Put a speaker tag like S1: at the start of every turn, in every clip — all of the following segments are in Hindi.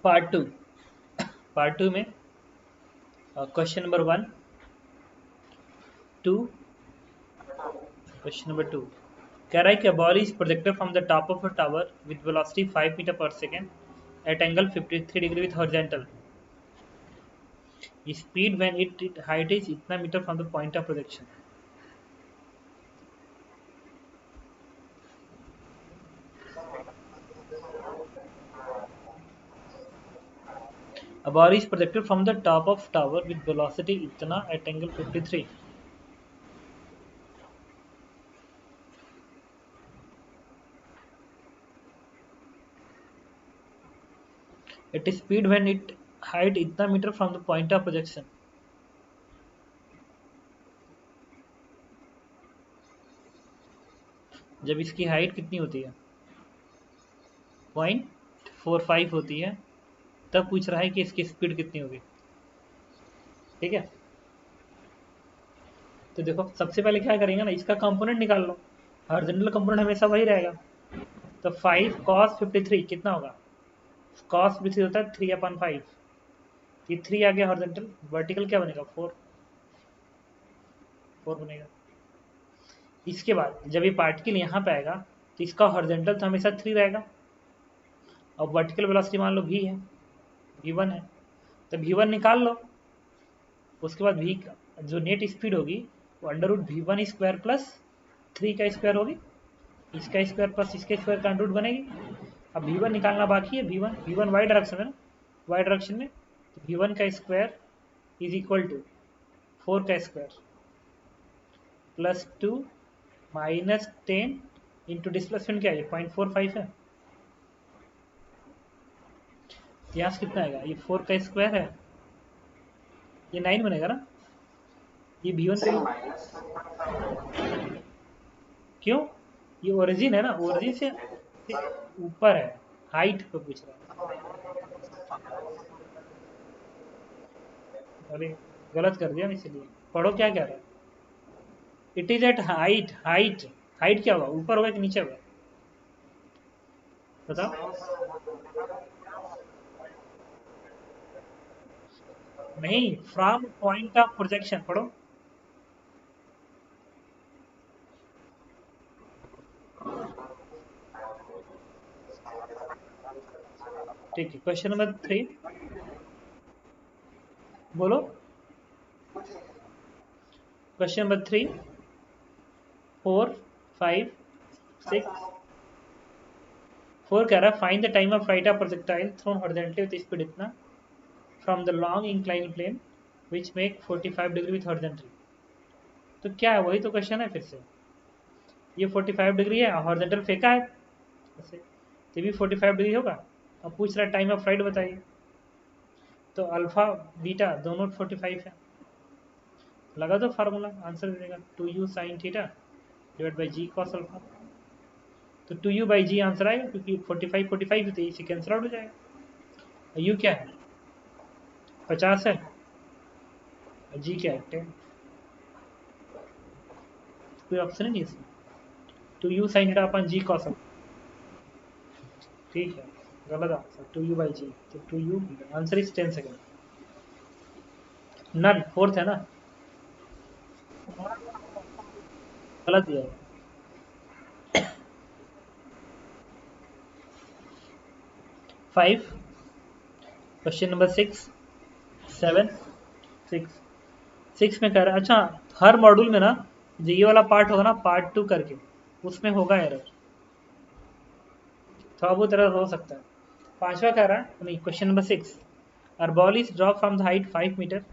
S1: Part two. पार्ट टू में क्वेश्चन नंबर 1 2 क्वेश्चन नंबर 2 कह रहा है कि ball is projected from the top of a tower with velocity 5 metre पर second at angle 53 degree with horizontal speed when it height is इतना metre from the point of projection. A ball is projected from the top of tower with velocity इतना at angle 53. At speed when it height इतना metre from the point of projection. जब इसकी हाइट कितनी होती है 0.45 होती है तब पूछ रहा है कि इसकी स्पीड कितनी होगी। ठीक है, तो देखो सबसे पहले क्या करेंगे ना, इसका कंपोनेंट निकाल लो। हॉरिजॉन्टल कंपोनेंट हमेशा वही रहेगा, तो 5 cos 53 कितना होगा, cos 53 होता है 3/5, ये 3 आ गया हॉरिजॉन्टल, वर्टिकल क्या बनेगा 4 बनेगा। इसके बाद जब ये पार्टिकल यहाँ पे आएगा तो इसका हॉरिजॉन्टल तो हमेशा 3 रहेगा, और वर्टिकल वेलोसिटी मान लो v है, v1 है, तो v1 निकाल लो। उसके बाद v जो नेट स्पीड होगी वो under root v1 square plus 3 का स्क्वायर होगी, इसका स्क्वायर प्लस इसके स्क्वायर का अंडर रूट बनेगी। अब v1 निकालना बाकी है, v1 वाई डायरेक्शन है ना, वाई डायरेक्शन में, तो v1 का स्क्वायर इज इक्वल टू 4 का square plus 2 minus 10 into displacement क्या है 0.45 है, यहाँ से कितना आएगा, ये 4 का स्क्वायर है, ये 9 बनेगा ना, ये v1 का क्यों, ये ओरिजिन है ना, ओरिजिन से ऊपर है, हाइट पे पूछ रहा है। अरे गलत कर दिया, इसलिए पढ़ो क्या कह रहा है। It is at height, height क्या होगा, ऊपर होगा कि नीचे होगा बताओ। नहीं, फ्रॉम पॉइंट ऑफ प्रोजेक्शन पढ़ो। ठीक है, क्वेश्चन नंबर 3 बोलो। क्वेश्चन नंबर 3 4 5 6 4 कह रहा है find the time of flight of projectile thrown horizontally with speed इतना from the long incline plane which make 45 degree with horizontal. तो क्या है, वही तो क्वेश्चन है फिर से, ये 45 डिग्री है, हॉरिजॉन्टल फेंका है ऐसे, तो भी 45 डिग्री होगा। अब पूछ रहा है टाइम ऑफ फ्लाइट बताइए, तो अल्फा बीटा दोनों 45 है, लगा दो फार्मूला, आंसर दे देगा 2u sin theta divide by g cos alpha. तो 2u बाई जी आंसर आएगा, क्योंकि 45 होती है, इसे कैंसिल आउट हो जाएगा। u क्या है 50 है, जी क्या है 10, कोई ऑप्शन ही नहीं इसमें, 2u sin थीटा अपन जी कॉस अल्फा। ठीक है, गलत आंसर 2u बाई जी, तो 2u आंसर इज 10 सेकेंड, नन फोर्थ है ना, गलत दिया है। 5 क्वेश्चन नंबर 6 7 6 6 में कह रहा है, अच्छा हर मॉड्यूल में ना जो ये वाला पार्ट होगा ना पार्ट 2 करके, उसमें होगा एरर, थोड़ा बहुत एरर हो सकता है। पांचवा कह रहा है नहीं, question number 6 a ball is drop from the height 5 metre,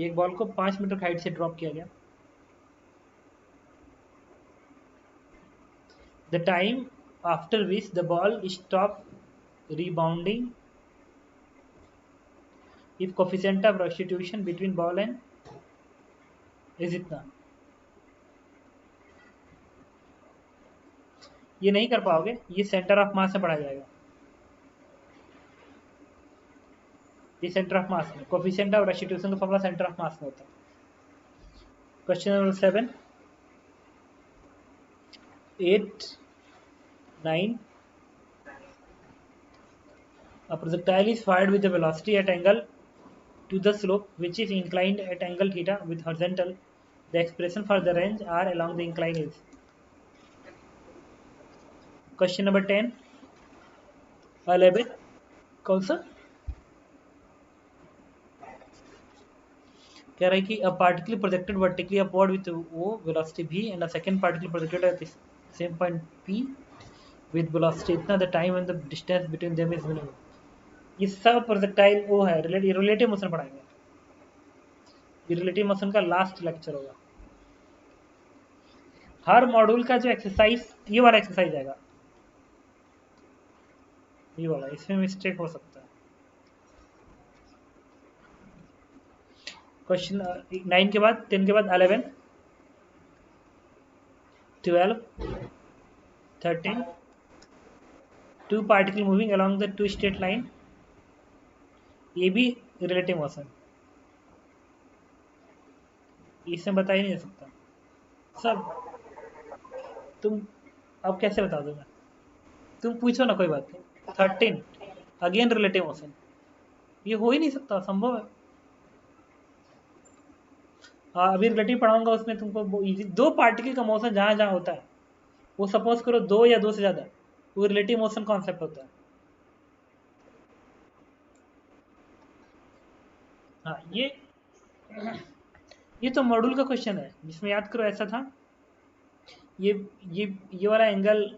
S1: एक बॉल को 5 मीटर हाइट से ड्रॉप किया गया। The time after which the ball stop rebounding if coefficient of substitution between ball and is इतना। ये नहीं कर पाओगे, ये सेंटर ऑफ मास से पढ़ा जाएगा, ये सेंटर ऑफ मास में कोफिशिएंट ऑफ रेस्टिट्यूशन का फॉर्मूला सेंटर ऑफ मास में होता है। Question number 7 8 9 A projectile is fired with a velocity at angle to the slope which is inclined at angle theta with horizontal. The expression for the range r along the incline is. Question number 10. 11. कौन सा कह रहा है कि a particle projected vertically upward with o velocity v and a second particle projected at the same point p with velocity इतना the time and the distance between them is minimum. ये सब प्रोजेक्टाइल ओ है, रिलेटिव मोशन पढ़ाएंगे. ये रिलेटिव मोशन का लास्ट लेक्चर होगा. हर मॉड्यूल का जो एक्सरसाइज, ये वाला एक्सरसाइज आएगा, ये वाला, इसमें मिस्टेक हो सकता है. क्वेश्चन 9 के बाद 10 के बाद 11, 12, 13, two particle moving along the two straight line, ये भी रिलेटिव मोशन, इसमें बता ही नहीं सकता सब. तुम अब कैसे बता दो मैं, तुम पूछो ना, कोई बात नहीं. 13 अगेन रिलेटिव मोशन, ये हो ही नहीं सकता, संभव है. अभी रिलेटिव पढ़ाऊंगा, उसमें तुमको इजी. दो पार्टिकल का मोशन जहां जहां होता है, वो सपोज करो दो या दो से ज्यादा, वो रिलेटिव मोशन कॉन्सेप्ट होता है. हाँ, ये तो मॉड्यूल का क्वेश्चन है, जिसमें याद करो ऐसा था, ये वाला angle,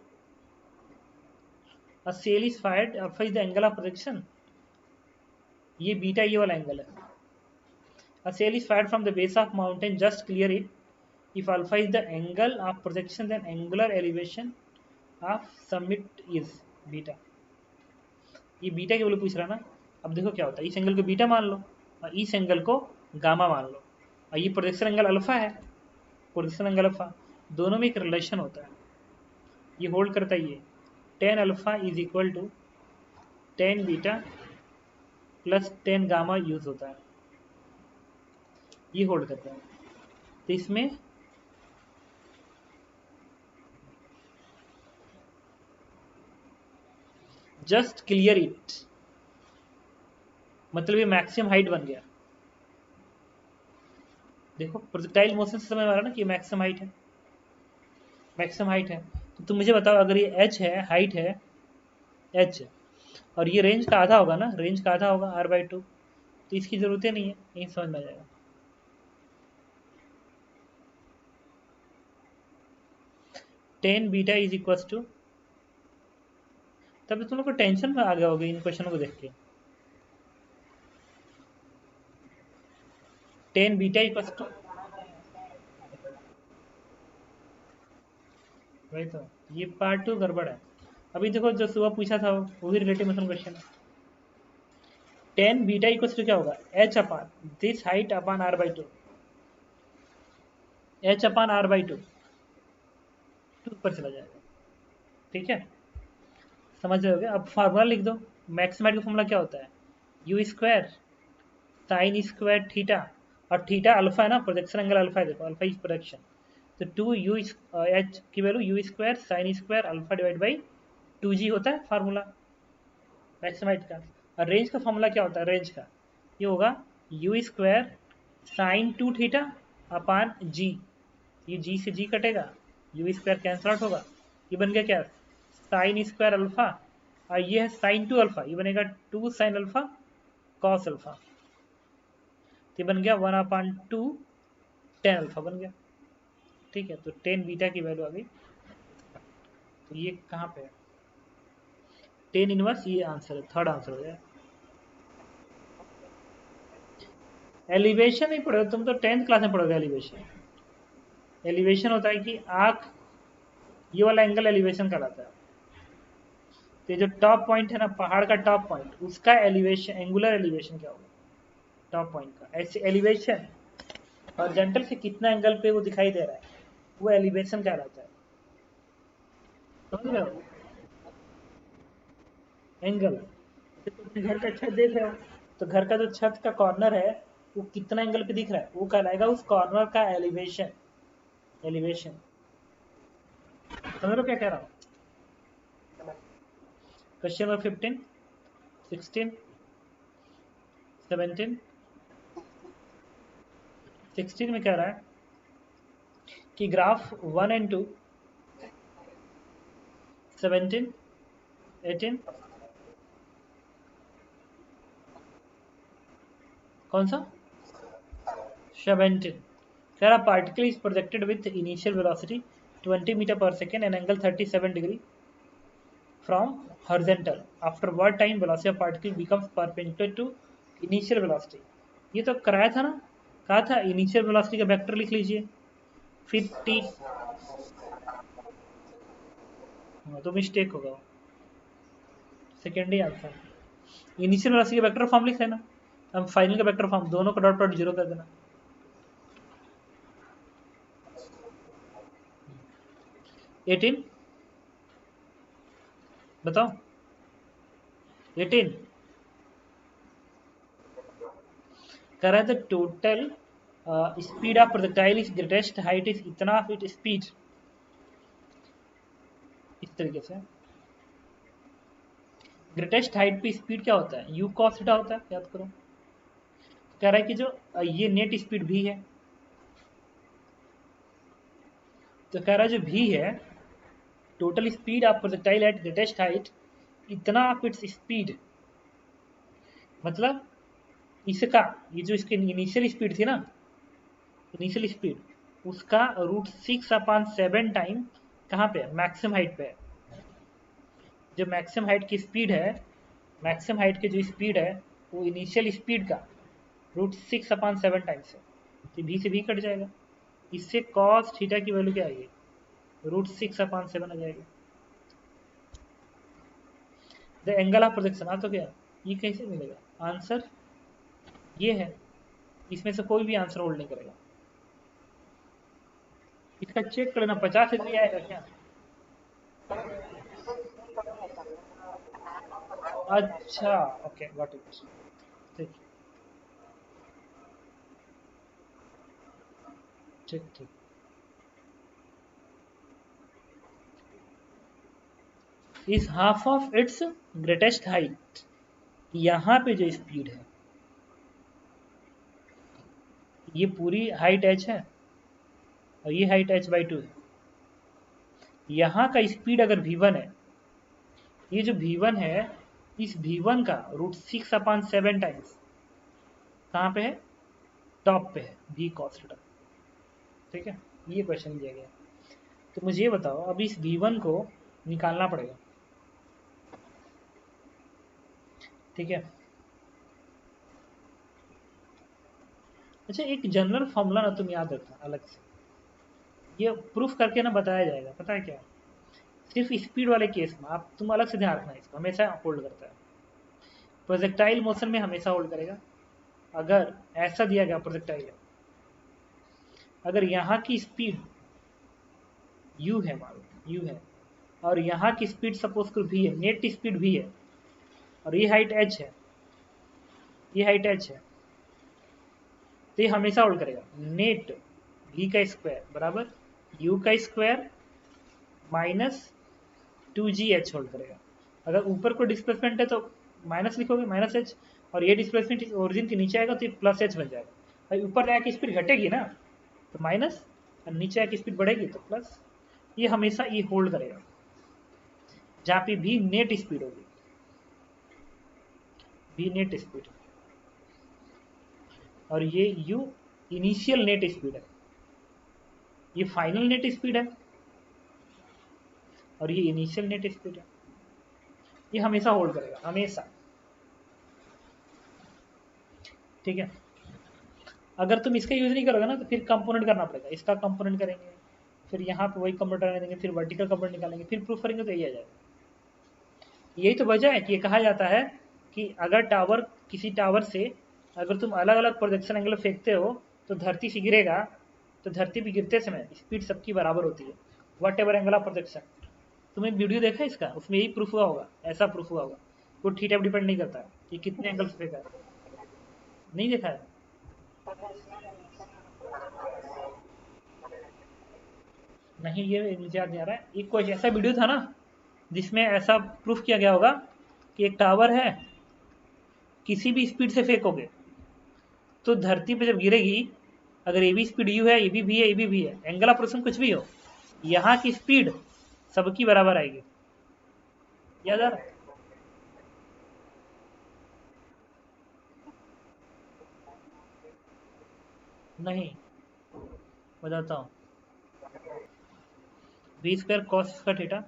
S1: a sail is fired, alpha is the angle of projection, ये बीटा ये वाला एंगल है. A sail is fired from the base of mountain, just clear it. If alpha is the angle of projection, then angular elevation of summit is beta. ये बीटा के बोले पूछ रहा ना. अब देखो क्या होता है, इस एंगल को बीटा मान लो और इस एंगल को गामा मान लो, और ये प्रोजेक्शन एंगल अल्फा है, प्रोजेक्शन एंगल अल्फा, दोनों में एक रिलेशन होता है, ये होल्ड करता है. ये tan alpha is equal to tan beta plus tan gamma use होता है, ये होल्ड करता है. तो इसमें जस्ट क्लियर इट, मतलब ये मैक्सिमम हाइट बन गया. देखो प्रोजेक्टाइल मोशन से समझ में आ रहा ना कि मैक्सिमम हाइट है, मैक्सिमम हाइट है. तो तुम मुझे बताओ, अगर ये h है, हाइट है h, और ये रेंज का आधा होगा ना, रेंज का आधा होगा r/2, तो इसकी जरूरत ही नहीं है, यही समझ में आ जाएगा. tan beta is equal to, तब तुम लोग को टेंशन में आ गया होगा इन क्वेश्चनों को देख के. tan बीटा इक्वल टू, वही तो, ये पार्ट 2 गड़बड़ है. अभी देखो जो सुबह पूछा था वो भी रिलेटिव मोशन क्वेश्चन है. tan बीटा इक्वल टू क्या होगा, h upon this height upon r/2, h upon r/2, 2 पर चला जाएगा. ठीक है, समझ रहे हो. अब फार्मूला लिख दो. मैक्सिमम हाइट का फॉर्मूला क्या होता है, u square sine square theta, और थीटा अल्फा है ना, प्रोजेक्शन एंगल अल्फा है, देखो अल्फा इज प्रोजेक्शन, तो 2u h की value u square sine square alpha divide by 2g होता है फार्मूला मैक्सिमम हाइट का. और रेंज का फॉर्मूला क्या होता है, रेंज का ये होगा u स्क्वायर साइन 2 थीटा अपान g, ये g से g कटेगा, u स्क्वायर कैंसल आउट होगा, ये बन गया क्या, साइन स्क्वायर अल्फा, और ये है साइन 2 अल्फा, ये बनेगा 2 साइन अल्फा कॉस अल्फा, ये बन गया 1/2 tan अल्फा बन गया. ठीक है, तो tan बीटा की वैल्यू आ गई. तो ये कहाँ पे है, tan इनवर्स, ये आंसर है, थर्ड आंसर हो गया. एलिवेशन नहीं पढ़ोगे तुम, तो 10th क्लास में पढ़ोगे एलिवेशन. एलिवेशन होता है कि आँख, ये वाला एंगल एलिवेशन कहलाता है. तो ये जो टॉप पॉइंट है ना, पहाड़ का टॉप पॉइंट, उसका एलिवेशन, एंगुलर एलिवेशन क्या होगा, टॉप पॉइंट का. ऐसे एलिवेशन हॉरिजॉन्टल से कितना एंगल पे वो दिखाई दे रहा है, वो एलिवेशन कहलाता है. समझ रहे हो, एंगल. तो अपने घर का छत देख रहे हो, तो घर का जो छत का कॉर्नर है, वो कितना एंगल पे दिख रहा है, वो कहलाएगा उस कॉर्नर का एलिवेशन. एलिवेशन समझ लो क्या कह रहा हूँ. Question number 15. 16, 17, 16 में कह रहा है कि ग्राफ 1 and 2, 17, 18, कौन सा 17, कह रहा particle is projected with initial velocity 20 metre पर second and angle 37 degree from horizontal. After what time velocity of particle becomes perpendicular to initial velocity? ये तो कराया था ना, कहा था इनिशियल वेलोसिटी का वेक्टर लिख लीजिए, फिर टी, तो मिस्टेक होगा, सेकेंड ही आंसर। इनिशियल वेलोसिटी का वेक्टर फॉर्म लिख लेना, अब फाइनल का वेक्टर फॉर्म दोनों का डॉट डॉट जीरो कर देना। 18 बताओ, 18 कह रहा है the total speed of projectile is greatest height is इतना ऑफ इट स्पीड, इस तरीके से ग्रेटेस्ट हाइट पे स्पीड क्या होता है, यू कॉस थीटा होता है, याद करो। कह रहा है कि जो ये नेट स्पीड भी है, तो कह रहा है जो भी है total speed of projectile eight greatest height इतना ऑफ इट्स स्पीड, मतलब इसका ये जो इसकी इनिशियल स्पीड थी ना, इनिशियल स्पीड उसका √6/7 टाइम कहाँ पे है, मैक्सिमम हाइट पे है। जो मैक्सिमम हाइट की स्पीड है, मैक्सिमम हाइट की जो स्पीड है वो इनिशियल स्पीड का √6/7 टाइम्स है, तो भी से भी कट जाएगा, इससे कॉस थीटा की वैल्यू क्या आएगी, √6/7 आ जाएगी। द एंगल ऑफ प्रोजेक्शन, आ तो क्या ये कैसे मिलेगा, आंसर ये है, इसमें से कोई भी आंसर होल्ड नहीं करेगा। इसका चेक करना 50 डिग्री आएगा क्या, अच्छा ओके गॉट इट, ठीक ठीक ठीक। इस half of its greatest height, यहाँ पे जो स्पीड है ये पूरी हाइट h है और ये हाइट h/2 है, यहाँ का स्पीड अगर v1 है, ये जो v1 है इस v1 का √6/7 टाइम्स कहाँ पे है, टॉप पे है, v cos थीटा, ठीक है, ये क्वेश्चन दिया गया। तो मुझे ये बताओ अब इस v1 को निकालना पड़ेगा, ठीक है। अच्छा एक जनरल फॉर्मूला ना तुम याद रखना अलग से, ये प्रूफ करके ना बताया जाएगा, पता है क्या, सिर्फ स्पीड वाले केस में आप तुम अलग से ध्यान रखना, इसको हमेशा होल्ड करता है, प्रोजेक्टाइल मोशन में हमेशा होल्ड करेगा। अगर ऐसा दिया गया प्रोजेक्टाइल है, अगर यहाँ की स्पीड u है, मान लो u है, और यहाँ की स्पीड सपोज करो v है, नेट स्पीड v है, और ये हाइट h है, ये हाइट h है, तो ये हमेशा होल्ड करेगा, नेट v का स्क्वायर बराबर u का स्क्वायर माइनस 2gh होल्ड करेगा। अगर ऊपर को डिस्प्लेसमेंट है तो माइनस लिखोगे, -h, और ये डिस्प्लेसमेंट ओरिजिन के नीचे आएगा तो ये +h बन जाएगा, भाई ऊपर जाके स्पीड घटेगी ना तो माइनस, और नीचे आके स्पीड बढ़ेगी तो प्लस, ये हमेशा ये होल्ड करेगा जहाँ पे भी नेट स्पीड होगी, भी नेट स्पीड, और ये u इनिशियल नेट स्पीड है, ये फाइनल नेट स्पीड है, और ये इनिशियल नेट स्पीड है, ये हमेशा होल्ड करेगा, हमेशा, ठीक है। अगर तुम इसका यूज नहीं करोगे ना तो फिर कंपोनेंट करना पड़ेगा, इसका कंपोनेंट करेंगे, फिर यहाँ पे वही कंपोनेंट रहने देंगे, फिर वर्टिकल कंपोनेंट निकालेंगे, फिर प्रूफ करेंगे तो यही आ जाएगा। यही तो वजह है कि ये कहा जाता है कि अगर टावर, किसी टावर से अगर तुम अलग अलग प्रोजेक्शन एंगल फेंकते हो तो धरती से गिरेगा, तो धरती पे गिरते समय स्पीड सबकी बराबर होती है, what ever angle of projection. तुमने वीडियो देखा है इसका, उसमें यही प्रूफ हुआ होगा, ऐसा प्रूफ हुआ होगा, वो थीटा डिपेंड नहीं करता है कि कितने एंगल से फेंका है, नहीं देखा है, नहीं ये मुझे याद नहीं आ रहा है, एक कोई ऐसा वीडियो था ना जिसमें ऐसा प्रूफ किया गया होगा कि एक टावर है किसी भी स्पीड से फेंकोगे तो धरती पे जब गिरेगी, अगर ए बी स्पीड यू है, ए बी भी है, ए बी भी है, एंगल ऑफ रोटेशन कुछ भी हो, यहाँ की स्पीड सबकी बराबर आएगी। याद आ रहा है? नहीं, बताता हूँ। V square cos square theta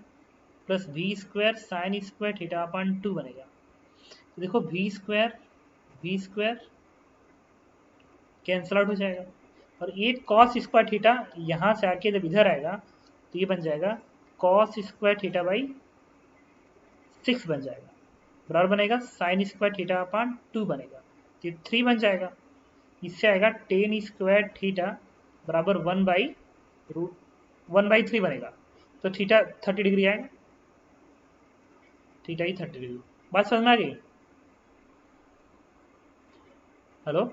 S1: plus v square sine square theta upon 2 बनेगा। तो देखो वी स्क्वायर कैंसल आउट हो जाएगा, और ये कॉस स्क्वायर थीटा यहाँ से आके जब इधर आएगा तो ये बन जाएगा कॉस स्क्वायर थीटा बाई 6 बन जाएगा, बराबर बनेगा साइन स्क्वायर थीटा अपॉन 2 बनेगा, तो ये 3 बन जाएगा। इससे आएगा टेन स्क्वायर थीटा बराबर 1/3 बनेगा, तो थीटा 30 डिग्री आएगा, थीटा ही 30 डिग्री। बात समझ में आ गई? हेलो,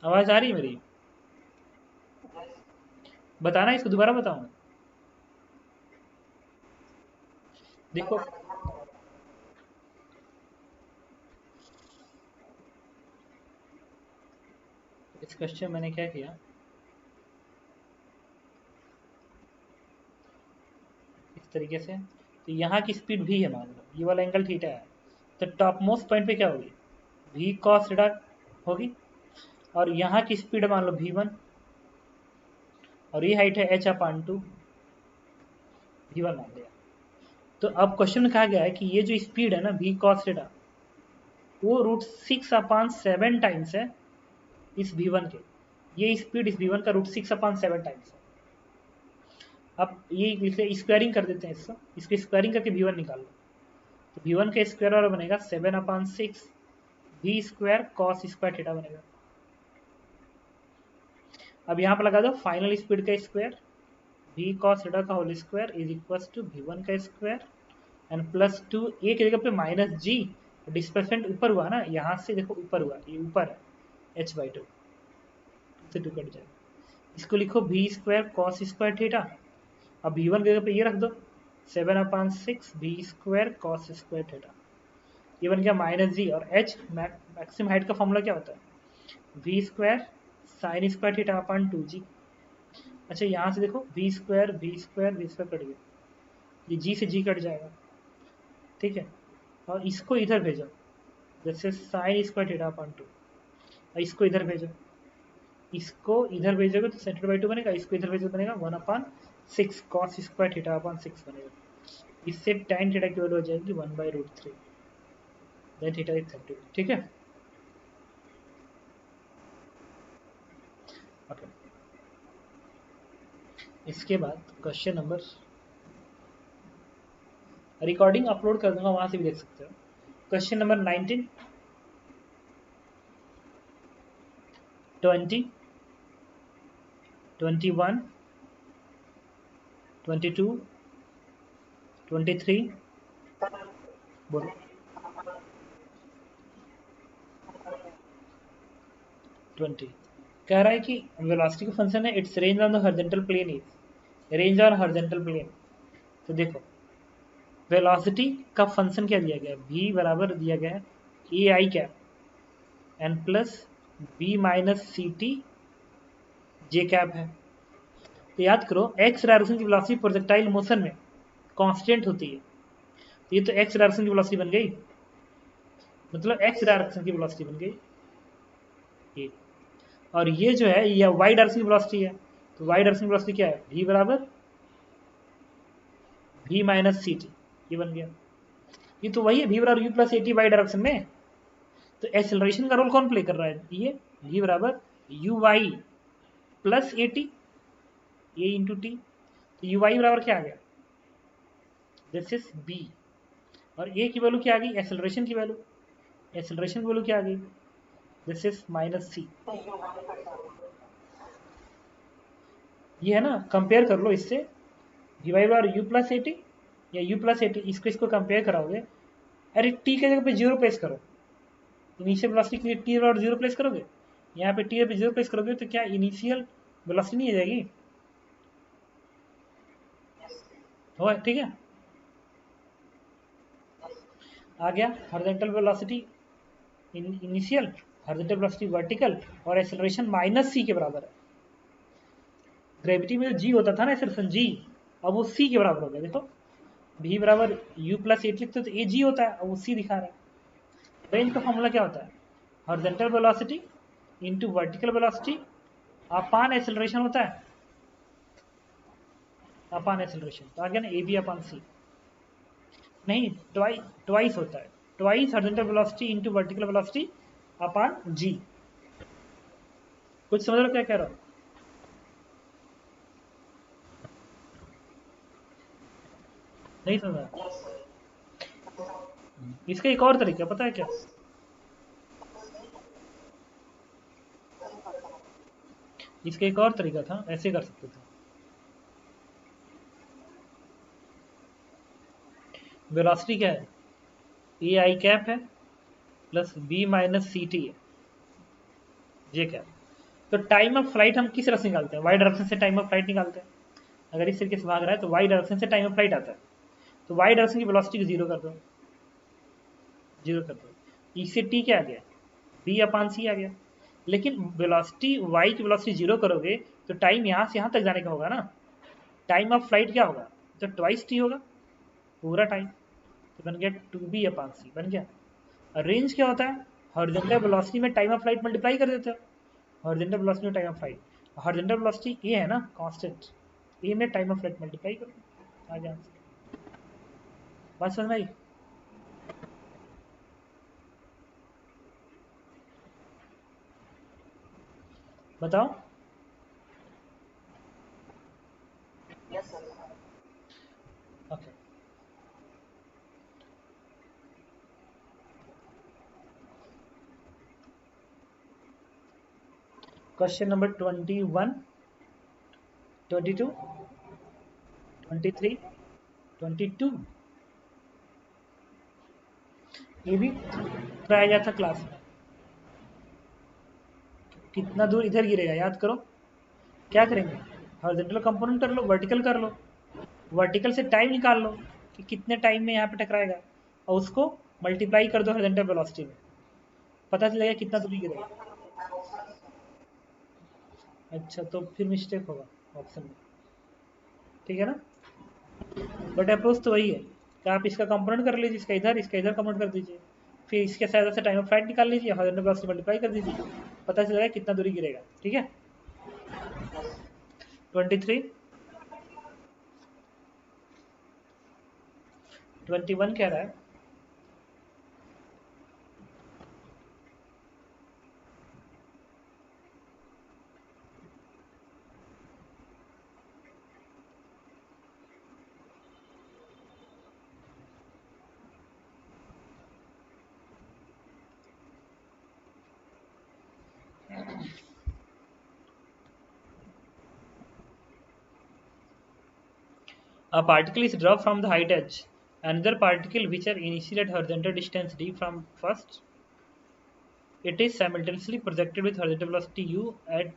S1: आवाज आ रही है मेरी? बताना, इसको दोबारा बताऊं? देखो, इस क्वेश्चन मैंने क्या किया, इस तरीके से, तो यहाँ की स्पीड भी है, मान लो ये वाला एंगल थीटा है, तो टॉप मोस्ट पॉइंट पे क्या होगी, वी कॉस थीटा होगी, और यहाँ की स्पीड मान लो v1, और ये हाइट है h अपॉन 2, v1 मान लिया। तो अब क्वेश्चन में कहा गया है कि ये जो स्पीड है ना v cos थीटा, वो √6/7 टाइम्स है इस v1 के, ये स्पीड इस v1 का √6/7 टाइम्स है। अब ये लिखे, स्क्वायरिंग कर देते हैं इसको स्क्वायरिंग करके v1 निकाल लो, तो v1 का स्क्वायर वाला बनेगा 7/6 v square cos square theta बनेगा। अब यहाँ पर लगा दो फाइनल स्पीड का स्क्वायर, v cos थीटा का whole square is equal to v1 का स्क्वायर एंड प्लस 2, एक जगह पे माइनस जी, डिस्प्लेसमेंट ऊपर हुआ ना, यहाँ से देखो ऊपर हुआ, ये ऊपर है h/2 से 2 कट जाएगा। इसको लिखो v square cos square theta, अब v1 की जगह पे ये रख दो 7/6 v square cos square theta, ये बन गया माइनस जी, और h मैक्सिमम हाइट का फॉर्मूला क्या होता है, v square sine square theta upon 2g। अच्छा, यहाँ से देखो v स्क्वायर कट गया, ये g से g कट जाएगा, ठीक है, और इसको इधर भेजो, जैसे साइन स्क्वायर थीटा अपॉन 2, और इसको इधर भेजो, इसको इधर भेजोगे तो सेंटर/2 बनेगा, इसको इधर भेजो बनेगा 1/6 कॉस स्क्वायर थीटा अपॉन 6 बनेगा। इससे tan थीटा की वैल्यू हो जाएगी 1/√3, देन थीटा इज 30, ठीक है। ओके, इसके बाद क्वेश्चन नंबर, रिकॉर्डिंग अपलोड कर दूंगा, वहां से भी देख सकते हो। क्वेश्चन नंबर 19, 20, 21, 22, 23, बोलो 20। कह रहा है कि वेलोसिटी का फंक्शन है, its range on the horizontal plane is, range on horizontal plane. तो देखो, वेलोसिटी का फंक्शन क्या दिया गया है, v बराबर दिया गया है ए आई cap N plus B minus सी टी जे कैप है। तो याद करो, एक्स डायरेक्शन की वेलोसिटी प्रोजेक्टाइल मोशन में कांस्टेंट होती है, तो ये तो एक्स डायरेक्शन की वेलोसिटी बन गई, मतलब एक्स डायरेक्शन की वेलोसिटी बन गई ये, और ये जो है ये वाई डायरेक्शन की वेलोसिटी है, तो वाई डायरेक्शन की वेलोसिटी क्या है, v बराबर v माइनस सी टी, ये बन गया। ये तो वही है, v बराबर u plus a t y direction में, तो एक्सेलरेशन का रोल कौन प्ले कर रहा है, ये v बराबर u y plus a t, a into t, तो यू वाई बराबर क्या आ गया, दिस इज b, और ए की वैल्यू क्या आ गई, एक्सेलरेशन की वैल्यू, एक्सेलरेशन की वैल्यू क्या आ गई, दिस इज माइनस सी। ये है ना, कंपेयर कर लो इससे, वी वाई बार यू प्लस ए टी या यू प्लस ए टी, इसको कंपेयर कराओगे, अरे टी के जगह पे जीरो प्लेस करो, इनिशियल वेलोसिटी के लिए टी बराबर जीरो प्लेस करोगे, यहाँ पे टी पे जीरो प्लेस करोगे तो क्या इनिशियल वेलोसिटी नहीं आ जाएगी, हुआ, ठीक है। आ गया horizontal velocity initial, horizontal velocity vertical, और एक्सेलरेशन माइनस सी के बराबर है। ग्रेविटी में जो जी होता था ना एक्सेलरेशन जी, अब वो सी के बराबर हो गया। देखो v बराबर u प्लस एट लिखते तो ए जी होता है, अब वो सी दिखा रहा है। रेंज का फॉर्मूला क्या होता है? Horizontal velocity into vertical velocity upon acceleration होता है, अपान एक्सेलरेशन। तो आ गया ना ए बी अपान सी, नहीं ट्वाइस होता है, twice horizontal velocity into vertical velocity upon G. कुछ समझ लो क्या कह रहा हूँ? नहीं समझा? इसका एक और तरीका पता है क्या? इसका एक और तरीका था, ऐसे कर सकते थे। वेलोसिटी क्या है? ए आई कैप है प्लस बी माइनस सी टी है, ये क्या? तो टाइम ऑफ फ्लाइट हम किस तरह से निकालते हैं? वाई डायरेक्शन से टाइम ऑफ फ्लाइट निकालते हैं। अगर इस तरीके से भाग रहा है तो वाई डायरेक्शन से टाइम ऑफ फ्लाइट आता है, तो वाई डायरेक्शन की वेलोसिटी को जीरो कर दो, जीरो कर दो। ई से टी क्या आ गया? बी अपान सी आ गया। लेकिन वेलोसिटी वाई की वेलोसिटी जीरो करोगे तो टाइम यहाँ से यहाँ तक जाने का होगा ना। टाइम ऑफ फ्लाइट क्या होगा? तो ट्वाइस टी होगा पूरा टाइम, तो बन गया टू बी अपान सी बन गया। और रेंज क्या होता है? हॉरिजॉन्टल वेलोसिटी में टाइम ऑफ फ्लाइट मल्टीप्लाई कर देते हो, हॉरिजॉन्टल वेलोसिटी में time of flight, horizontal velocity ए है ना कांस्टेंट, ए में टाइम ऑफ फ्लाइट मल्टीप्लाई करो, आ गया आंसर। बात समझ में आई? बताओ। ओके, क्वेश्चन नंबर 21, 22, 23, 22, ये भी कराया गया था क्लास में। कितना दूर इधर गिरेगा याद करो। क्या करेंगे? हॉरिजॉन्टल कंपोनेंट कर लो, वर्टिकल कर लो, वर्टिकल से टाइम निकाल लो कि कितने टाइम में यहाँ पे टकराएगा, और उसको मल्टीप्लाई कर दो हॉरिजॉन्टल वेलोसिटी में, पता चलेगा कितना दूरी गिरेगा। अच्छा, तो फिर मिस्टेक होगा ऑप्शन में, ठीक है ना। बट अप्रोच तो वही है कि आप इसका कंपोनेंट कर लीजिए, इसका इधर कंपोनेंट कर दीजिए, फिर इसके साथ से टाइम ऑफ फ्लाइट निकाल लीजिए, हॉरिजॉन्टल वेलोसिटी मल्टीप्लाई कर दीजिए, पता चलेगा कितना दूरी गिरेगा, ठीक है। 23, 21 कह रहा है। A particle is dropped from the height edge. Another particle which are initially at horizontal distance d from first, it is simultaneously projected with horizontal velocity u at,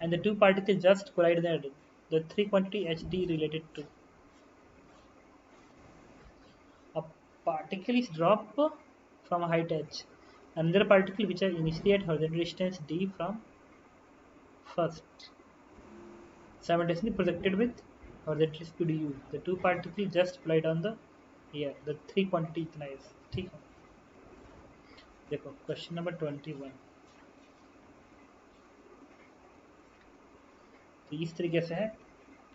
S1: and the two particles just collide there. The three quantity hd related to. A particle is dropped from a height edge. Another particle which are initially at horizontal distance d from first, simultaneously projected with horizontal speed u. The two particles just collide on the air. The three quantity इतना है, ठीक है। देखो क्वेश्चन नंबर 21, तो इस तरीके से है,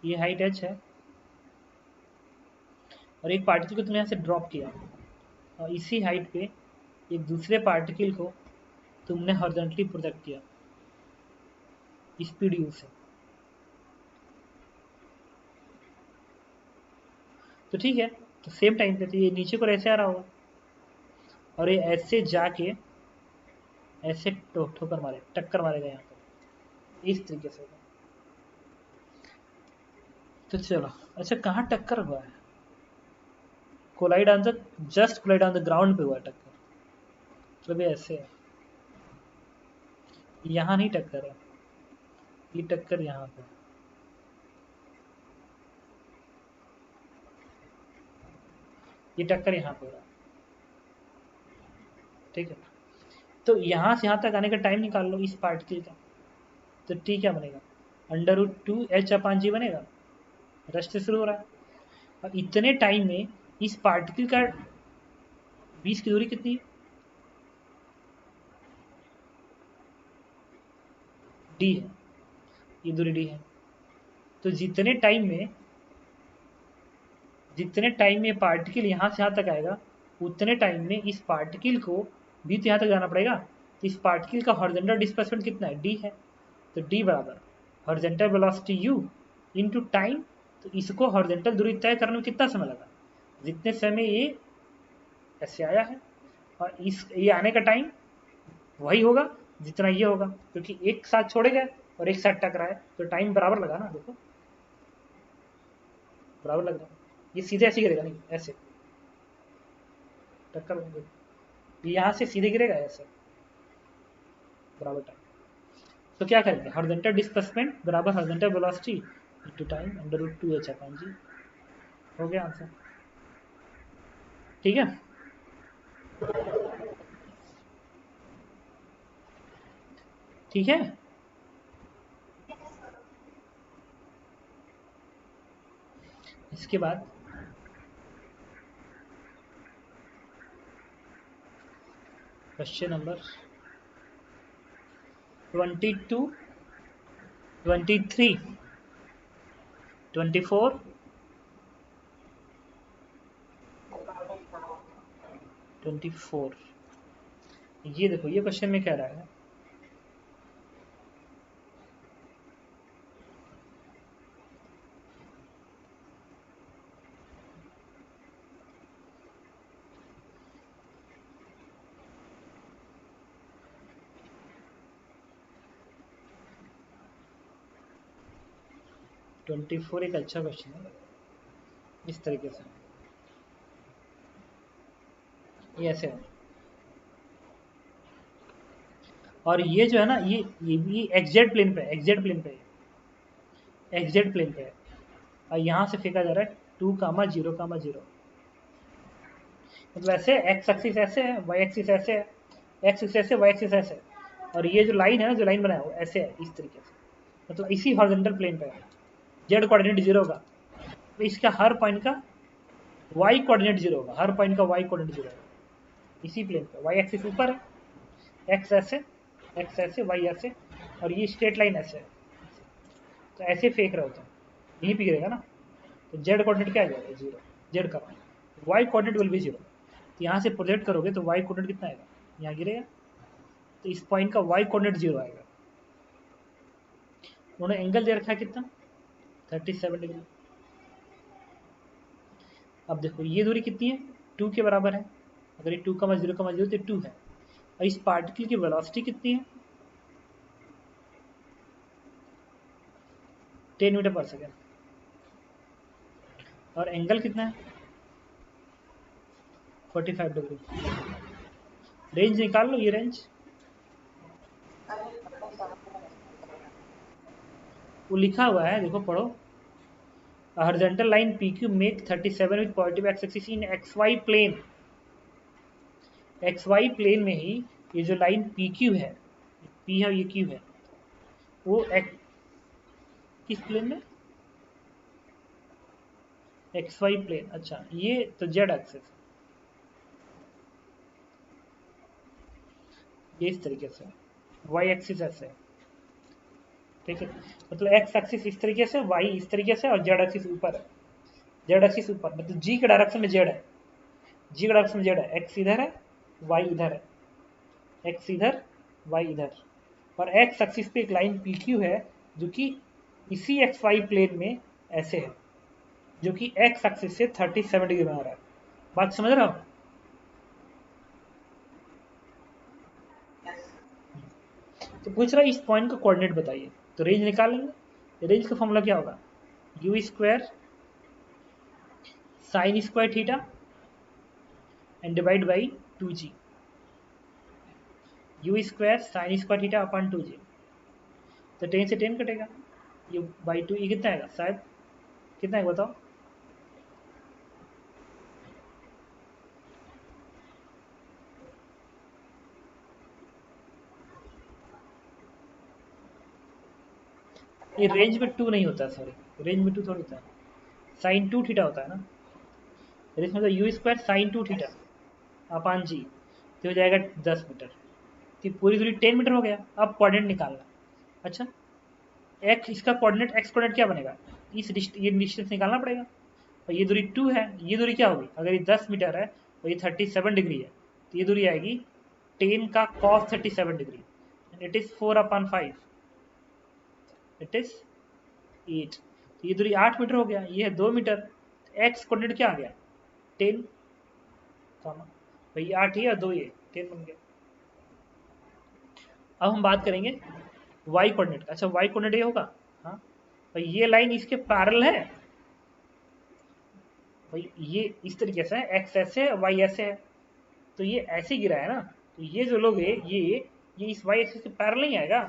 S1: ये हाइट एच है और एक पार्टिकल को तुमने यहाँ से ड्रॉप किया, और इसी हाइट पे एक दूसरे पार्टिकल को तुमने हॉरिजॉन्टली प्रोजेक्ट किया स्पीड यू से, तो ठीक है। तो सेम टाइम पे तो ये नीचे को ऐसे आ रहा होगा और ये ऐसे जाके ऐसे ठोकर मारे, टक्कर मारेगा यहाँ पर, इस तरीके से होगा। तो चलो, अच्छा कहाँ टक्कर हुआ है? Collide on the, just collide on the ground पे हुआ टक्कर, मतलब ये ऐसे है, यहाँ नहीं टक्कर है, ये टक्कर यहाँ पे। ये टक्कर यहाँ पे हो रहा है, ठीक है। तो यहाँ से यहाँ तक आने का टाइम निकाल लो इस पार्टिकल का, तो टी क्या बनेगा, √2h/g बनेगा, रस्ट से शुरू हो रहा है। और इतने टाइम में इस पार्टिकल का बीच की दूरी कितनी है, डी है, ये दूरी डी है। तो जितने टाइम में पार्टिकल यहाँ से यहाँ तक आएगा, उतने टाइम में इस पार्टिकल को भी तो यहाँ तक जाना पड़ेगा। तो इस पार्टिकल का हॉरिजॉन्टल डिस्प्लेसमेंट कितना है, डी है। तो डी बराबर horizontal velocity u into time. तो इसको हॉरिजॉन्टल दूरी तय करने में कितना समय लगा, जितने समय ये ऐसे आया है, और इस ये आने का टाइम वही होगा जितना ये होगा, क्योंकि एक साथ छोड़े गए और एक साथ टकराए, तो टाइम बराबर लगा ना, देखो बराबर लग रहा है। ये सीधे ऐसे गिरेगा नहीं, ऐसे टक्कर होंगे, ये यहाँ से सीधे गिरेगा ऐसे, बराबर टाइम। तो क्या करेंगे, हॉरिजॉन्टल डिस्प्लेसमेंट बराबर horizontal velocity into time √2h/g, हो गया आंसर, ठीक है। ठीक है, इसके बाद क्वेश्चन नंबर 22, 23, 24, 24। ये देखो, ये क्वेश्चन में कह रहा है ट्वेंटी फोर, एक अच्छा क्वेश्चन है इस तरीके से, ये ऐसे है। और ये जो है ना, ये भी एक्जेक्ट प्लेन पे है, एक्जेक्ट प्लेन पे है, एक्जेक्ट प्लेन पे है। और यहाँ से फेंका जा रहा है 2,0,0, मतलब ऐसे एक्स एक्सिस ऐसे है, वाई एक्सिस ऐसे है, एक्स एक्सिस ऐसे, वाई एक्सिस ऐसे है। और ये जो लाइन है ना, जो लाइन बनाया हुआ ऐसे है, इस तरीके से, मतलब इसी हॉरिजॉन्टल प्लेन पे है, जेड कोऑर्डिनेट 0 का, तो इसका हर पॉइंट का वाई कोऑर्डिनेट 0 होगा, हर पॉइंट का वाई कोऑर्डिनेट 0 होगा, इसी प्लेन पे। वाई एक्सिस ऊपर है, एक्स ऐसे, एक्स ऐसे, वाई ऐसे, और ये स्ट्रेट लाइन ऐसे है, तो ऐसे फेंक रहे होते हैं, यहीं पे गिरेगा ना। तो जेड कोऑर्डिनेट क्या आ जाएगा, 0, जेड का वाई कोऑर्डिनेट विल बी 0। तो यहाँ से प्रोजेक्ट करोगे तो वाई कोऑर्डिनेट कितना आएगा, यहाँ गिरेगा, तो इस पॉइंट का वाई कोऑर्डिनेट 0 आएगा। उन्होंने एंगल दे रखा है कितना, 37 डिग्री। अब देखो ये दूरी कितनी है, 2 के बराबर है, अगर ये 2,0,0 तो 2 है। और इस पार्टिकल की वेलोसिटी कितनी है, 10 मीटर पर सेकेंड, और एंगल कितना है, 45 डिग्री। रेंज निकाल लो, ये रेंज वो लिखा हुआ है, देखो पढ़ो। Horizontal line PQ make 37 with positive x axis in XY plane. XY plane में ही ये जो लाइन PQ है, P है, ये Q है, वो किस प्लेन में, XY प्लेन। अच्छा, ये तो जेड एक्सिस, ये इस तरीके से, वाई एक्सिस ऐसे, ठीक है। मतलब एक्स एक्सिस इस तरीके से, वाई इस तरीके से, और जेड एक्सिस ऊपर है, जेड एक्सिस ऊपर, मतलब जी के डायरेक्शन में जेड है, जी के डायरेक्शन में जेड है, एक्स इधर है, वाई इधर है, एक्स इधर, वाई इधर। और एक्स एक्सिस पे एक लाइन पी क्यू है, जो कि इसी एक्स वाई प्लेन में ऐसे है, जो कि एक्स एक्सिस से 37 डिग्री बना रहा है। बात समझ रहे हो, तो पूछ रहा है इस पॉइंट का कोऑर्डिनेट बताइए, तो रेंज निकाल लेंगे। रेंज का फॉर्मूला क्या होगा, you square sine square theta and divide by 2g, you square sine square theta upon 2g। तो 10 से 10 कटेगा, ये बाई 2, ये कितना आएगा, शायद कितना है बताओ, ये रेंज में 2 नहीं होता, सॉरी, रेंज में 2 थोड़ी होता है, साइन 2 थीटा होता है ना, रेंज मतलब U square sine 2 theta upon G, तो हो जाएगा 10 मीटर। तो पूरी दूरी 10 मीटर हो गया। अब कोऑर्डिनेट निकालना। अच्छा, एक्स, इसका कोऑर्डिनेट एक्स कोऑर्डिनेट क्या बनेगा, ये डिस्टेंस निकालना पड़ेगा। और ये दूरी 2 है, ये दूरी क्या होगी, अगर ये 10 मीटर है और ये 37 डिग्री है, तो ये दूरी आएगी 10 का cos 37 degree, it is 4/5, it is 8। तो ये दूरी 8 मीटर हो गया, ये है 2 मीटर। एक्स कोऑर्डिनेट क्या आ गया, 10, भाई 8 ये और 2 ये 10 बन गया। अब हम बात करेंगे वाई कोऑर्डिनेट का। अच्छा, वाई कोऑर्डिनेट ये होगा, हाँ भाई ये लाइन इसके पैरेलल है, भाई ये इस तरीके से है, एक्स ऐसे है वाई ऐसे है, तो ये ऐसे गिरा है ना, तो ये जो लोग है ये इस वाई एक्सिस के पैरेलल नहीं आएगा,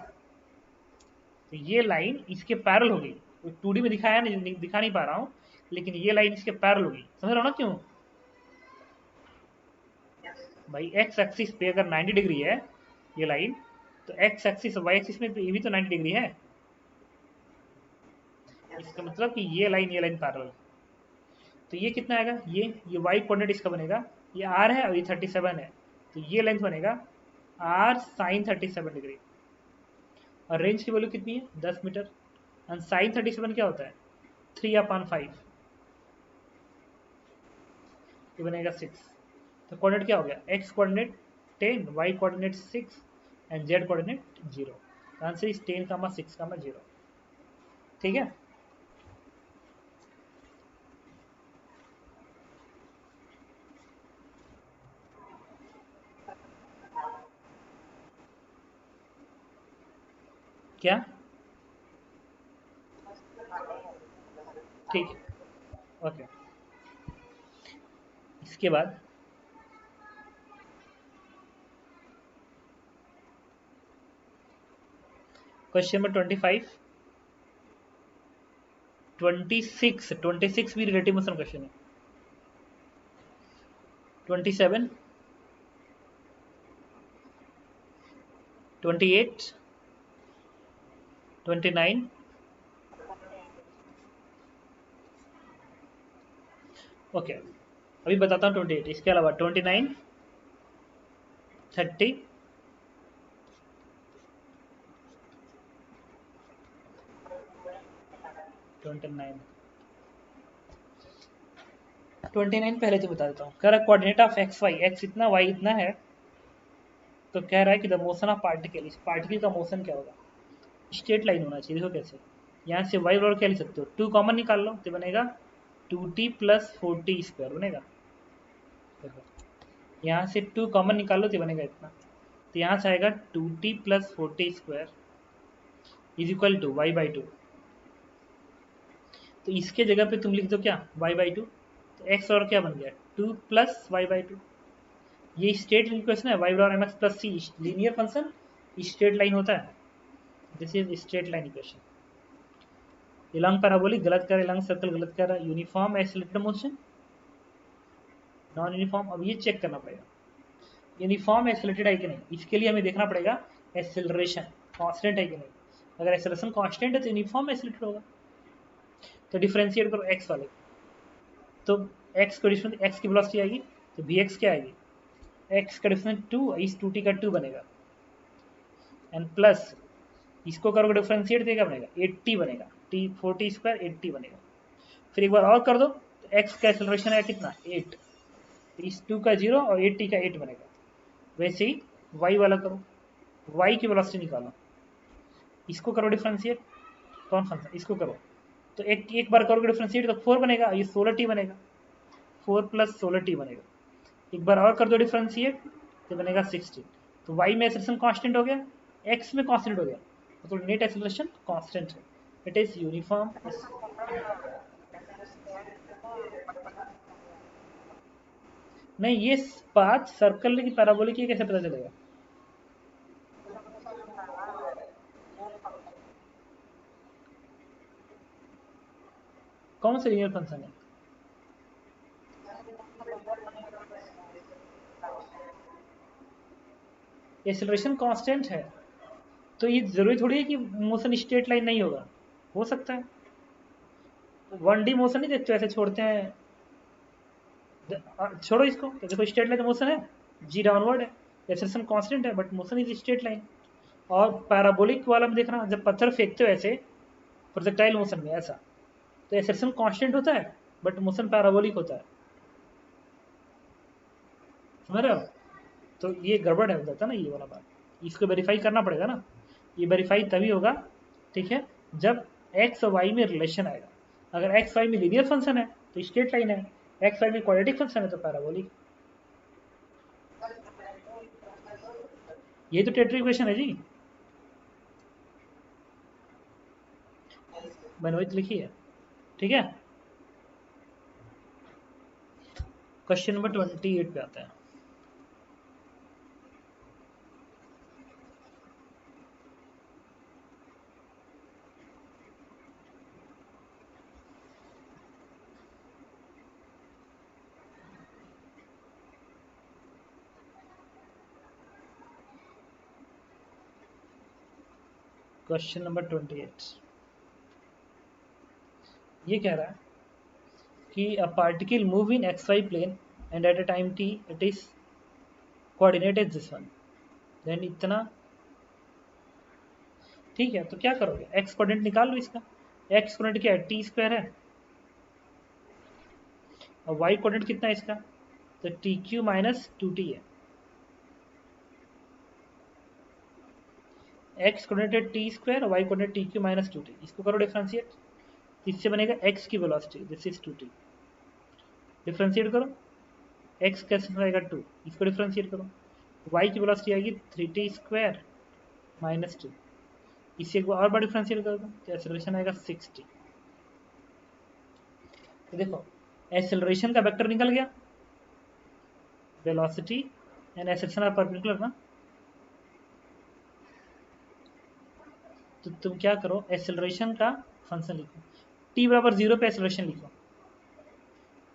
S1: तो ये लाइन इसके पैरेलल होगी। 2D में दिखाया नहीं, दिखा नहीं पा रहा हूँ, लेकिन ये लाइन इसके पैरेलल होगी, समझ रहा हो ना क्यों, भाई एक्स एक्सिस पे अगर 90 डिग्री है ये लाइन, तो एक्स एक्सिस वाई एक्सिस में तो ये भी तो 90 डिग्री है, इसका मतलब कि ये लाइन पैरेलल। तो ये कितना आएगा, ये वाई कोऑर्डिनेट इसका बनेगा, ये आर है और ये 37 है, तो ये लेंथ बनेगा आर साइन 37 डिग्री। और रेंज की वैल्यू कितनी है, 10 मीटर, एंड साइन 37 क्या होता है, 3/5, ये बनेगा 6। तो कोऑर्डिनेट क्या हो गया, x coordinate 10, y coordinate 6 and z coordinate 0। Answer is 10, 6, 0। ठीक है, क्या, ठीक है, ओके। इसके बाद क्वेश्चन नंबर 25, 26 भी रिलेटिव मोशन क्वेश्चन है। 27, 28, 29, ओके अभी बताता हूँ 28, इसके अलावा 29, 30, 29, 29 पहले तो बता देता हूँ। कह रहा coordinate of x y, x इतना वाई इतना है, तो कह रहा है कि द मोशन ऑफ पार्टिकल, इस पार्टिकल का मोशन क्या होगा, स्ट्रेट लाइन होना चाहिए। देखो कैसे, यहाँ से वाई बराबर क्या लिख सकते हो, 2 कॉमन निकाल लो तो बनेगा 2t + 4t स्क्वायर बनेगा। देखो यहाँ से 2 कॉमन निकाल लो तो बनेगा इतना, तो यहाँ से आएगा 2t + 4t square is equal to y/2। तो इसके जगह पे तुम लिख दो क्या, y/2, तो x और क्या बन गया 2 + y/2। ये स्ट्रेट लाइन क्वेश्चन है, y बराबर mx + c linear function straight line होता है, this is straight line equation. Along parabolic गलत कर, इलॉन्ग सर्कल गलत कर, uniform accelerated motion non uniform, अब ये चेक करना पड़ेगा यूनिफॉर्म एक्सेलरेटेड है कि नहीं, इसके लिए हमें देखना पड़ेगा एक्सेलरेशन कांस्टेंट है कि नहीं, अगर एक्सेलरेशन कांस्टेंट है तो यूनिफॉर्म एक्सेलरेटेड होगा। तो डिफरेंशिएट करो एक्स वाले, तो एक्स को डिफरेंस, एक्स की वेलोसिटी आएगी तो वी एक्स क्या आएगी, एक्स का डिफरेंस 2, इस 2t का 2 बनेगा, एंड प्लस इसको करोगे डिफरेंशिएट देगा बनेगा 80 बनेगा, टी 4t स्क्वायर 80 बनेगा। फिर एक बार और कर दो, तो एक्स का एक्सेलरेशन है कितना 8, इस 2 का 0 और 80 का 8 बनेगा। वैसे ही y वाला करो, y की वेलोसिटी निकालो, इसको करो डिफरेंशिएट, कौन फंक्शन, इसको करो, तो एक बार करोगे डिफरेंशिएट तो 4 बनेगा, ये 16t बनेगा, 4 + 16t बनेगा। एक बार और कर दो डिफरेंशिएट तो बनेगा 16। तो y में एक्सेलरेशन कांस्टेंट हो गया, x में कांस्टेंट हो गया, तो नेट एक्सेलरेशन कांस्टेंट है, इट इज यूनिफॉर्म। नहीं, ये बात सर्कल की पैराबोलिक की कैसे पता चलेगा, कौन सा लीनियर फंक्शन है, एक्सेलरेशन कांस्टेंट है, तो ये जरूरी थोड़ी है कि मोशन स्ट्रेट लाइन नहीं होगा, हो सकता है। 1D मोशन नहीं देखते ऐसे छोड़ते हैं, छोड़ो इसको, तो देखो स्ट्रेट लाइन मोशन है, जी डाउनवर्ड है, एक्सेलरेशन कांस्टेंट है but motion is straight line. और पैराबोलिक वाला में देखना, जब पत्थर फेंकते हो ऐसे प्रोजेक्टाइल मोशन में ऐसा, तो एक्सेलरेशन कांस्टेंट होता है बट मोशन पैराबोलिक होता है, समझ रहे हो? तो ये गड़बड़ है, बताता ना ये वाला बात, इसको वेरीफाई करना पड़ेगा ना। ये वेरीफाई तभी होगा, ठीक है, जब एक्स और वाई में रिलेशन आएगा। अगर एक्स वाई में लीनियर फंक्शन है तो स्ट्रेट लाइन है, एक्स वाई में क्वाड्रेटिक फंक्शन है तो पैराबोलिक। ये तो टेट्री इक्वेशन है जी, मैंने वही तो लिखी है, ठीक है। क्वेश्चन नंबर 28 पे आता है। क्वेश्चन नंबर 28 ये कह रहा है कि a particle move in x y plane and at a time t it is coordinate is this one, then इतना, ठीक है। तो क्या करोगे, एक्स कोऑर्डिनेट निकाल लो इसका। एक्स कोऑर्डिनेट क्या है, टी स्क्वायर है, और वाई कोऑर्डिनेट कितना है इसका, तो टी क्यू माइनस 2t है। X coordinate t square, y coordinate t cube minus 2t, इसको करो डिफरेंशिएट, इससे बनेगा एक्स की velocity, this is 2t। Differentiate करो, एक्स कैसे आएगा 2, इसको डिफरेंशिएट करो, वाई की वेलोसिटी आएगी 3t स्क्वायर माइनस 2, इसे एक और बार डिफरेंशिएट कर दो तो एक्सेलरेशन आएगा 6t। तो देखो एक्सेलरेशन का वेक्टर निकल गया, velocity and acceleration are perpendicular ना। तो तुम क्या करो, एक्सेलरेशन का फंक्शन लिखो, t बराबर 0 पे एक्सेलरेशन लिखो,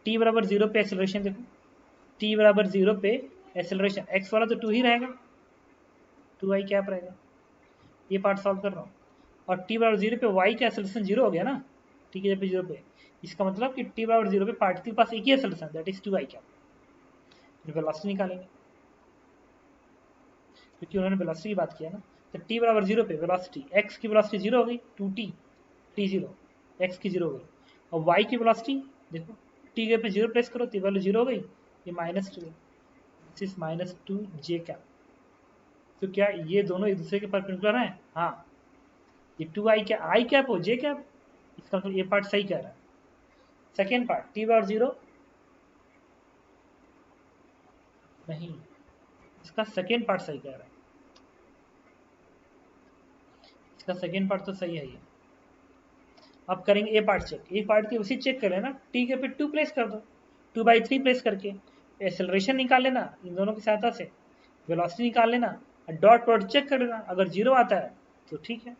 S1: t बराबर 0 पे एक्सेलरेशन देखो, t बराबर 0 पे एक्सेलरेशन, x वाला तो 2 ही रहेगा, 2i कैप रहेगा, ये पार्ट सॉल्व कर रहा हूँ। और t बराबर 0 पे y का एक्सेलरेशन 0 हो गया ना, t के जगह पे 0 पे, इसका मतलब कि t बराबर 0 पे पार्टिकल के पास एक ही acceleration, that is 2i cap. Velocity निकालेंगे क्योंकि उन्होंने वेलोसिटी की बात किया ना। तो t बराबर 0 पे वेलोसिटी, x की वेलोसिटी 0 हो गई 2t, t0, x की 0 हो गई, और y की वेलोसिटी देखो, t के पे 0 प्रेस करो तो वैल्यू 0 हो गई, ये minus 2, this is minus 2 j cap. तो क्या ये दोनों एक दूसरे के परपेंडिकुलर हैं? हाँ, ये 2i क्या आई कैप हो j कैप, इसका मतलब ये पार्ट सही कह रहा है। सेकेंड पार्ट t बराबर 0 नहीं, इसका सेकेंड पार्ट सही कह रहा है, इसका सेकेंड पार्ट तो सही है ये। अब करेंगे ए पार्ट चेक, ए पार्ट की उसी चेक कर लेना, टी के पे 2 प्लेस कर दो, 2/3 प्लेस करके एक्सेलरेशन निकाल लेना इन दोनों की सहायता से, वेलोसिटी निकाल लेना, और डॉट प्रोडक्ट चेक कर लेना, अगर 0 आता है तो ठीक है,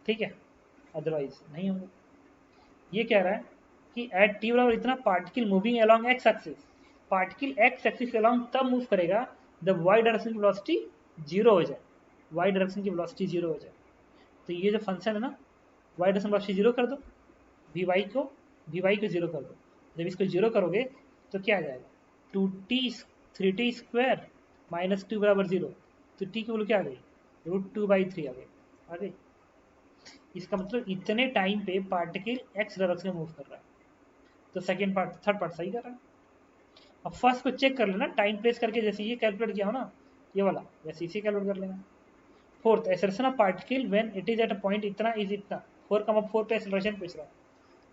S1: ठीक है, अदरवाइज नहीं होगा। ये कह रहा है कि एट टी बराबर इतना particle moving along x axis, particle x axis के अलोंग तब मूव करेगा जब वाई डायरेक्शन की वेलोसिटी 0 हो जाए, वाई डायरेक्शन की वेलोसिटी 0 हो जाए। तो ये जो फंक्शन है ना, वाई डायरेक्शन वेलोसिटी 0 कर दो, वी वाई को 0 कर दो, जब इसको 0 करोगे तो क्या आ जाएगा, 2t 3t स्क्वायर माइनस 2 बराबर 0, तो t की वैल्यू क्या आ गई, √2/3 आ गई, आ गई। इसका मतलब इतने टाइम पे पार्टिकल एक्स डायरेक्शन में मूव कर रहा है। तो सेकेंड पार्ट, थर्ड पार्ट सही कर रहा है। अब फर्स्ट को चेक कर लेना, टाइम प्लेस करके, जैसे ये कैलकुलेट किया हो ना ये वाला, वैसे इसे कैलकुलेट कर लेना। Fourth, acceleration of particle when it is at a point इतना इज इतना, 4,4 पे एक्सेलरेशन पूछ रहा है,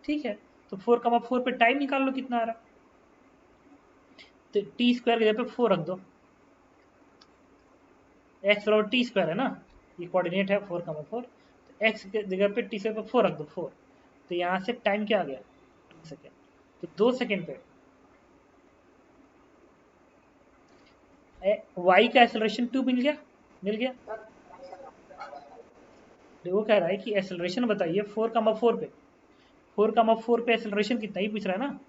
S1: ठीक है। तो 4,4 पे टाइम निकाल लो कितना आ रहा है, तो टी स्क्वायर की जगह पे 4 रख दो, एक्स बराबर टी स्क्वायर है ना, ये कोऑर्डिनेट है 4,4, तो एक्स की जगह पे टी स्क्वायर पे 4 रख दो, 4, तो यहाँ से टाइम क्या आ गया, 2 सेकेंड, तो 2 सेकेंड पे वाई का एक्सेलरेशन 2 मिल गया, मिल गया। तो वो कह रहा है कि एक्सेलरेशन बताइए 4,4 पे, 4,4 पे एक्सेलरेशन कितना ही पूछ रहा है ना,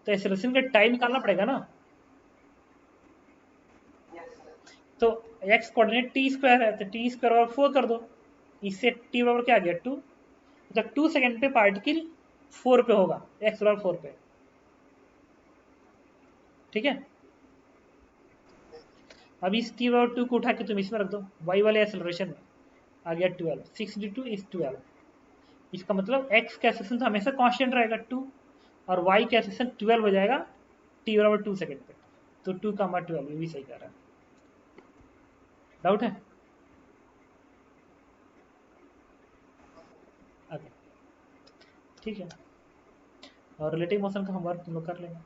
S1: तो एक्सेलरेशन का टाइम निकालना पड़ेगा ना। तो एक्स कोऑर्डिनेट टी स्क्वायर है तो टी स्क्वायर और 4 कर दो, इससे टी बराबर क्या आ गया 2, मतलब 2 सेकेंड पे पार्टिकल 4 पे होगा, एक्स बराबर 4 पे। ठीक है, अब इस टी बराबर 2 को उठा के तुम इसमें रख दो, वाई वाले एक्सेलरेशन में आ गया 12, 6 × 2 = 12। इसका मतलब x का एक्सेलरेशन तो हमेशा कांस्टेंट रहेगा 2, और y का एक्सेलरेशन 12 हो जाएगा t बराबर 2 सेकेंड पे। तो 2 का 12, ये भी सही कह रहा है। डाउट है? ओके, ठीक है। और रिलेटिव मोशन का होमवर्क तुम लोग कर लेंगे।